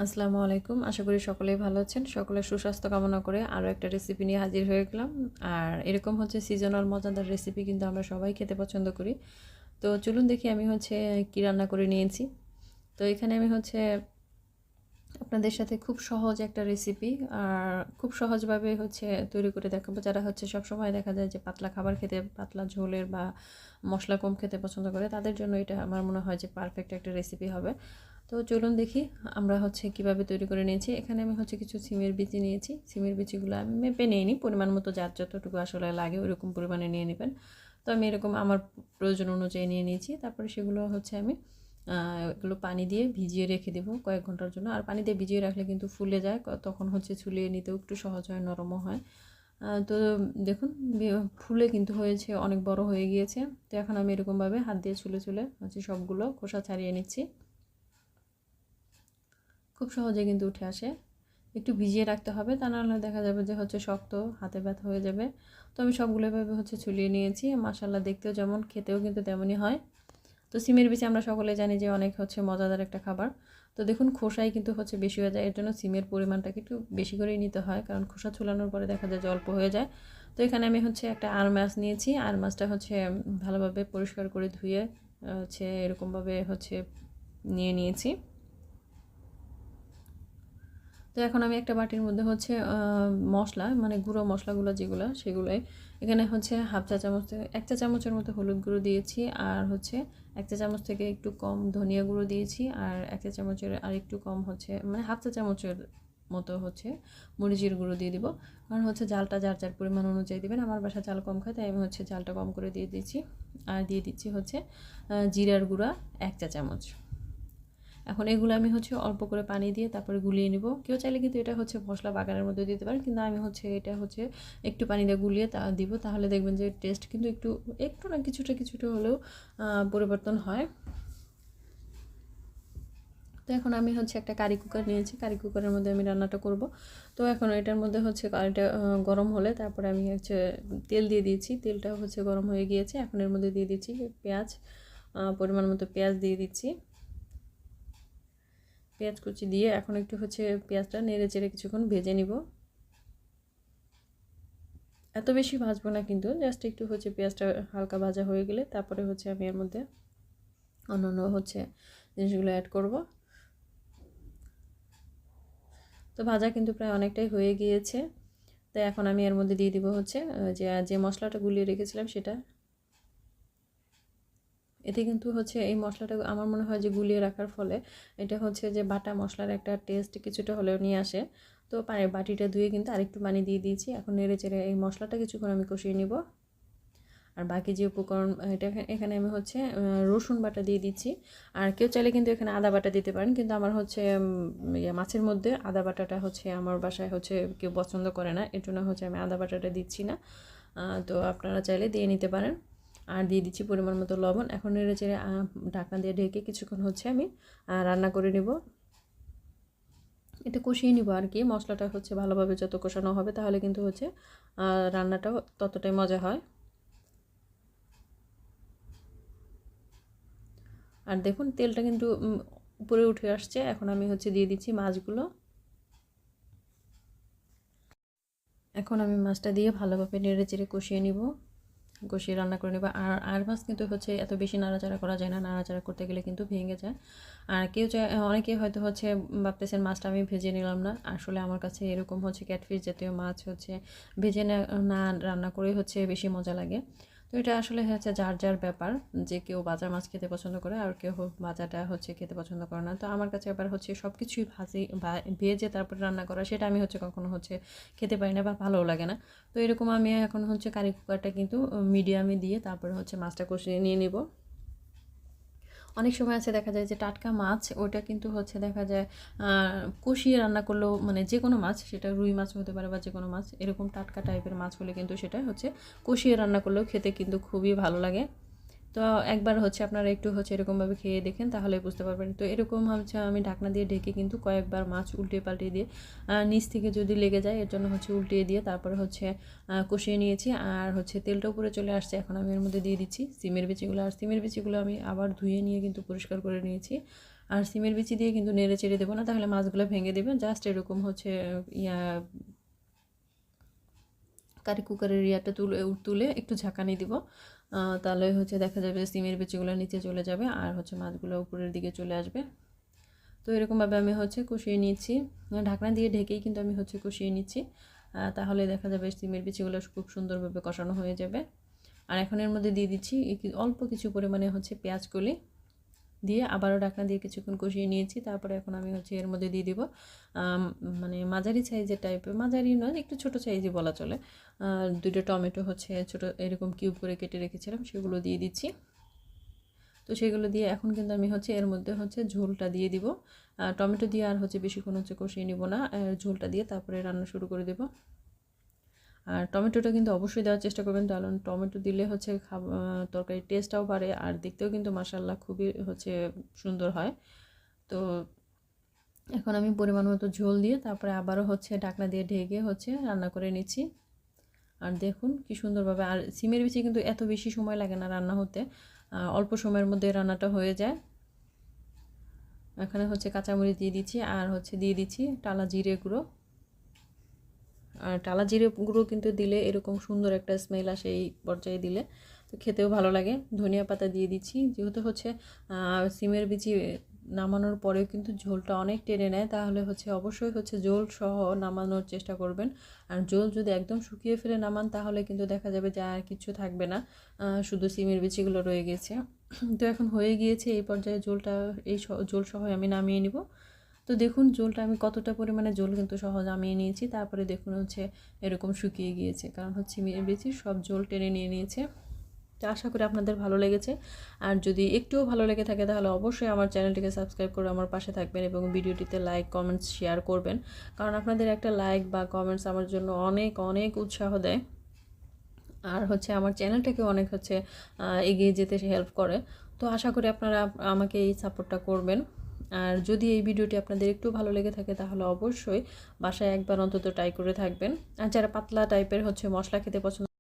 আসসালামু আলাইকুম। আশা করি সকলেই ভালো আছেন। সকলের সুস্বাস্থ্য কামনা করে আরও একটা রেসিপি নিয়ে হাজির হয়ে গেলাম। আর এরকম সিজনাল মজাদার রেসিপি কিন্তু আমরা সবাই খেতে পছন্দ করি। তো চলুন দেখি আমি কি রান্না করে নিয়েছি। তো এখানে আমি আপনাদের সাথে খুব সহজ একটা রেসিপি আর খুব সহজভাবে তৈরি করে দেখাবো। যারা সবসময় দেখা যায় যে পাতলা খাবার খেতে, পাতলা ঝোলের বা মশলা কম খেতে পছন্দ করে, তাদের জন্য এটা আমার মনে হয় যে পারফেক্ট একটা রেসিপি হবে। তো চলুন দেখি আমরা কিভাবে তৈরি করে নিয়েছি। এখানে আমি কিছু সিমের বিচি নিয়েছি। সিমের বিচিগুলো আমি মেপে নিইনি, পরিমাণ মতো যার যতটুকু আসলে লাগে ওইরকম পরিমাণে নিয়ে নেবেন। তো আমি এরকম আমার প্রয়োজন অনুযায়ী নিয়ে নিয়েছি। তারপরে সেগুলো আমি এগুলো পানি দিয়ে ভিজিয়ে রেখে দেবো কয়েক ঘন্টার জন্য। আর পানি দিয়ে ভিজিয়ে রাখলে কিন্তু ফুলে যায়, তখন ছুলিয়ে নিতেও একটু সহজ হয়, নরমও হয়। তো দেখুন ফুলে কিন্তু হয়েছে, অনেক বড় হয়ে গিয়েছে। তো এখন আমি এরকমভাবে হাত দিয়ে ছুলে ছুলে সবগুলো খোসা ছাড়িয়ে নিচ্ছি। খুব সহজে কিন্তু উঠে আসে। একটু ভিজিয়ে রাখতে হবে, তা নাহলে দেখা যাবে যে শক্ত, হাতে ব্যথা হয়ে যাবে। তো আমি সবগুলো এভাবে ছুলিয়ে নিয়েছি। মাশাআল্লাহ, দেখতেও যেমন, খেতেও কিন্তু তেমনই হয়। তো সিমের বিচি আমরা সকলে জানি যে অনেক মজাদার একটা খাবার। তো দেখুন খোসাই কিন্তু বেশি হয়ে যায়, এর জন্য সিমের পরিমাণটাকে একটু বেশি করেই নিতে হয়, কারণ খোসা ছুলানোর পরে দেখা যায় যে অল্প হয়ে যায়। তো এখানে আমি একটা আর মাছ নিয়েছি। আর মাছটা ভালোভাবে পরিষ্কার করে ধুয়ে এরকমভাবে নিয়ে নিয়েছি। তো এখন আমি একটা বাটির মধ্যে মশলা, মানে গুঁড়ো মশলাগুলো যেগুলো, সেগুলোই এখানে হাফ চা চামচ, 1 চা চামচের মতো হলুদ গুঁড়ো দিয়েছি। আর 1 চা চামচ থেকে একটু কম ধনিয়া গুঁড়ো দিয়েছি। আর 1 চা চামচের আর একটু কম মানে হাফ চা চামচের মতো মরিচের গুঁড়ো দিয়ে দিব। কারণ জালটা যার যার পরিমাণ অনুযায়ী দেবেন। আমার বাসা জাল কম খায়, তাই আমি জালটা কম করে দিয়ে দিচ্ছি। আর দিয়ে দিচ্ছি জিরার গুঁড়া 1 চা চামচ। এখন এগুলো আমি অল্প করে পানি দিয়ে তারপরে গুলিয়ে নিব। কেউ চাইলে কিন্তু এটা মশলা বাগানের মধ্যে দিতে পারেন, কিন্তু আমি এটা একটু পানি দিয়ে গুলিয়ে দিব। তাহলে দেখবেন যে টেস্ট কিন্তু একটু একটু না কিছুটা কিছুটা হলেও পরিবর্তন হয়। তো এখন আমি একটা কারি কুকার নিয়েছি। কারি কুকারের মধ্যে আমি রান্নাটা করব। তো এখন এটার মধ্যে কারিটা গরম হলে তারপরে আমি তেল দিয়ে দিয়েছি। তেলটা গরম হয়ে গিয়েছে। এখন এর মধ্যে দিয়ে দিচ্ছি পেঁয়াজ, পরিমাণ মতো পেঁয়াজ দিয়ে দিচ্ছি। পেঁয়াজ কুচি দিয়ে এখন একটু পেঁয়াজটা নেড়ে চেড়ে কিছুক্ষণ ভেজে নিব। এত বেশি ভাজবো না, কিন্তু জাস্ট একটু পেঁয়াজটা হালকা ভাজা হয়ে গেলে তারপরে আমি এর মধ্যে অন্যান্য জিনিসগুলো অ্যাড করব। তো ভাজা কিন্তু প্রায় অনেকটাই হয়ে গিয়েছে। তো এখন আমি এর মধ্যে দিয়ে দিব যে মশলাটা গুলিয়ে রেখেছিলাম সেটা। এতে কিন্তু এই মশলাটা আমার মনে হয় যে গুলিয়ে রাখার ফলে এটা যে বাটা মশলার একটা টেস্ট কিছুটা হলেও নিয়ে আসে। তো বাটিটা ধুয়ে কিন্তু আরেকটু পানি দিয়ে দিয়েছি। এখন নেড়ে চেড়ে এই মশলাটা কিছুক্ষণ আমি কষিয়ে নিব। আর বাকি যে উপকরণ, এটা এখানে আমি রসুন বাটা দিয়ে দিচ্ছি। আর কেউ চাইলে কিন্তু এখানে আদা বাটা দিতে পারেন, কিন্তু আমার মাছের মধ্যে আদা বাটাটা আমার বাসায় কেউ পছন্দ করে না, এর জন্য আমি আদা বাটাটা দিচ্ছি না। তো আপনারা চাইলে দিয়ে নিতে পারেন। আর দিয়ে দিচ্ছি পরিমাণ মতো লবণ। এখন নেড়ে চেড়ে ঢাকনা দিয়ে ঢেকে কিছুক্ষণ আমি রান্না করে নেব। এটা কষিয়ে নিব আর কি। মশলাটা ভালোভাবে যত কষানো হবে তাহলে কিন্তু রান্নাটাও ততটাই মজা হয়। আর দেখুন তেলটা কিন্তু উপরে উঠে আসছে। এখন আমি দিয়ে দিচ্ছি মাছগুলো। এখন আমি মাছটা দিয়ে ভালোভাবে নেড়ে চেড়ে কষিয়ে নিব, কষিয়ে রান্না করে নেব। আর মাছ কিন্তু এত বেশি নাড়াচাড়া করা যায় না, নাড়াচাড়া করতে গেলে কিন্তু ভেঙে যায়। আর কেউ চায়, অনেকে হয়তো ভাবতেছেন মাছটা আমি ভেজে নিলাম না। আসলে আমার কাছে এরকম ক্যাটফিশ জাতীয় মাছ ভেজে না রান্না করে বেশি মজা লাগে। তো এটা আসলে যার যার ব্যাপার, যে কেউ ভাজা মাছ খেতে পছন্দ করে আর কেউ ভাজাটা খেতে পছন্দ করে না। তো আমার কাছে আবার সব কিছুই ভেজে তারপরে রান্না করা, সেটা আমি কখনো খেতে পারি না বা ভালোও লাগে না। তো এরকম আমি এখন কারি কুকারটা কিন্তু মিডিয়ামে দিয়ে তারপরে মাছটা কষিয়ে নিয়ে নিব। অনেক সময় আছে দেখা যায় যে টাটকা মাছ, ওটা কিন্তু দেখা যায় কষিয়ে রান্না করলেও, মানে যে কোনো মাছ, সেটা রুই মাছ হতে পারে বা যে কোনো মাছ, এরকম টাটকা টাইপের মাছ হলে কিন্তু সেটা কষিয়ে রান্না করলেও খেতে কিন্তু খুবই ভালো লাগে। তো একবার আপনারা একটু এরকমভাবে খেয়ে দেখেন, তাহলে বুঝতে পারবেন। তো এরকম আমি ঢাকনা দিয়ে ঢেকে কিন্তু কয়েকবার মাছ উল্টিয়ে পাল্টিয়ে দিয়ে নিচ থেকে যদি লেগে যায় এর জন্য উল্টিয়ে দিয়ে তারপরে কষিয়ে নিয়েছি। আর তেলটা উপরে চলে আসছে। এখন আমি এর মধ্যে দিয়ে দিচ্ছি সিমের বিচিগুলো। আর সিমের বিচিগুলো আমি আবার ধুয়ে নিয়ে কিন্তু পরিষ্কার করে নিয়েছি। আর সিমের বিচি দিয়ে কিন্তু নেড়ে চেড়ে দেবো না, তাহলে মাছগুলো ভেঙে দেবে। জাস্ট এরকম হচ্ছে কারি কুকারের ইয়াটা তুলে একটু ঝাঁকানি দিব, তাহলে হচ্ছে দেখা যাবে সিমের বিচিগুলো নিচে চলে যাবে আর হচ্ছে মাছগুলো উপরের দিকে চলে আসবে। তো এরকমভাবে আমি হচ্ছে কষিয়ে নিচ্ছি, ঢাকনা দিয়ে ঢেকেই কিন্তু আমি হচ্ছে কষিয়ে নিচ্ছি, তাহলে দেখা যাবে সিমের বিচিগুলো খুব সুন্দরভাবে কষানো হয়ে যাবে। আর এখন এর মধ্যে দিয়ে দিচ্ছি অল্প কিছু পরিমাণে হচ্ছে পেঁয়াজ কলি দিয়ে আবারও ঢাকনা দিয়ে কিছুক্ষণ কষিয়ে নিয়েছি। তারপরে এখন আমি হচ্ছে এর মধ্যে দিয়ে দিব মানে মাঝারি সাইজের টাইপের, মাঝারি নয় একটু ছোটো সাইজই বলা চলে, 2টা টমেটো হচ্ছে ছোটো এরকম কিউব করে কেটে রেখেছিলাম, সেগুলো দিয়ে দিচ্ছি। তো সেগুলো দিয়ে এখন কিন্তু আমি হচ্ছে এর মধ্যে হচ্ছে ঝোলটা দিয়ে দিব, টমেটো দিয়ে আর হচ্ছে বেশিক্ষণ হচ্ছে কষিয়ে নিব না, ঝোলটা দিয়ে তারপরে রান্না শুরু করে দেব। আর টমেটোটা কিন্তু অবশ্যই দেওয়ার চেষ্টা করবেন, কারণ টমেটো দিলে হচ্ছে তরকারির টেস্টটাও বাড়ে আর দেখতেও কিন্তু মাশাআল্লাহ খুবই হচ্ছে সুন্দর হয়। তো এখন আমি পরিমাণ মতো ঝোল দিয়ে তারপরে আবারও হচ্ছে ঢাকনা দিয়ে ঢেকে হচ্ছে রান্না করে নিচ্ছি। আর দেখুন কি সুন্দরভাবে, আর সিমের বিচি কিন্তু এত বেশি সময় লাগে না রান্না হতে, অল্প সময়ের মধ্যে রান্নাটা হয়ে যায়। এখানে হচ্ছে কাঁচামরিচ দিয়ে দিচ্ছি আর হচ্ছে দিয়ে দিচ্ছি টালা জিরে গুঁড়ো। আর টালা জিরে গুঁড়ো কিন্তু দিলে এরকম সুন্দর একটা স্মেল আসে এই পর্যায়ে দিলে, তো খেতেও ভালো লাগে। ধনিয়া পাতা দিয়ে দিচ্ছি, যেহেতু হচ্ছে সিমের বিচি নামানোর পরেও কিন্তু ঝোলটা অনেক টেনে নেয়, তাহলে হচ্ছে অবশ্যই হচ্ছে ঝোল সহ নামানোর চেষ্টা করবেন। আর ঝোল যদি একদম শুকিয়ে ফেলে নামান তাহলে কিন্তু দেখা যাবে যে আর কিছু থাকবে না, শুধু সিমের বিচিগুলো রয়ে গেছে। তো এখন হয়ে গিয়েছে এই পর্যায়ে ঝোলটা, এই ঝোল সহ আমি নামিয়ে নিব। তো দেখুন ঝোলটা আমি কতটা পরিমাণে ঝোল কিন্তু সহজ নামিয়ে নিয়েছি, তারপরে দেখুন হচ্ছে এরকম শুকিয়ে গিয়েছে, কারণ হচ্ছে বেশি সব ঝোল টেনে নিয়ে নিয়েছে। তো আশা করি আপনাদের ভালো লেগেছে, আর যদি একটুও ভালো লেগে থাকে তাহলে অবশ্যই আমার চ্যানেলটিকে সাবস্ক্রাইব করে আমার পাশে থাকবেন এবং ভিডিওটিতে লাইক কমেন্টস শেয়ার করবেন, কারণ আপনাদের একটা লাইক বা কমেন্টস আমার জন্য অনেক অনেক উৎসাহ দেয় আর হচ্ছে আমার চ্যানেলটাকে অনেক হচ্ছে এগিয়ে যেতে হেল্প করে। তো আশা করি আপনারা আমাকে এই সাপোর্টটা করবেন। আর যদি এই ভিডিওটি আপনাদের একটু ভালো লেগে থাকে তাহলে অবশ্যই বাসায় একবার অন্তত ট্রাই করে থাকবেন। আর যারা পাতলা টাইপের হচ্ছে মশলা খেতে পছন্দ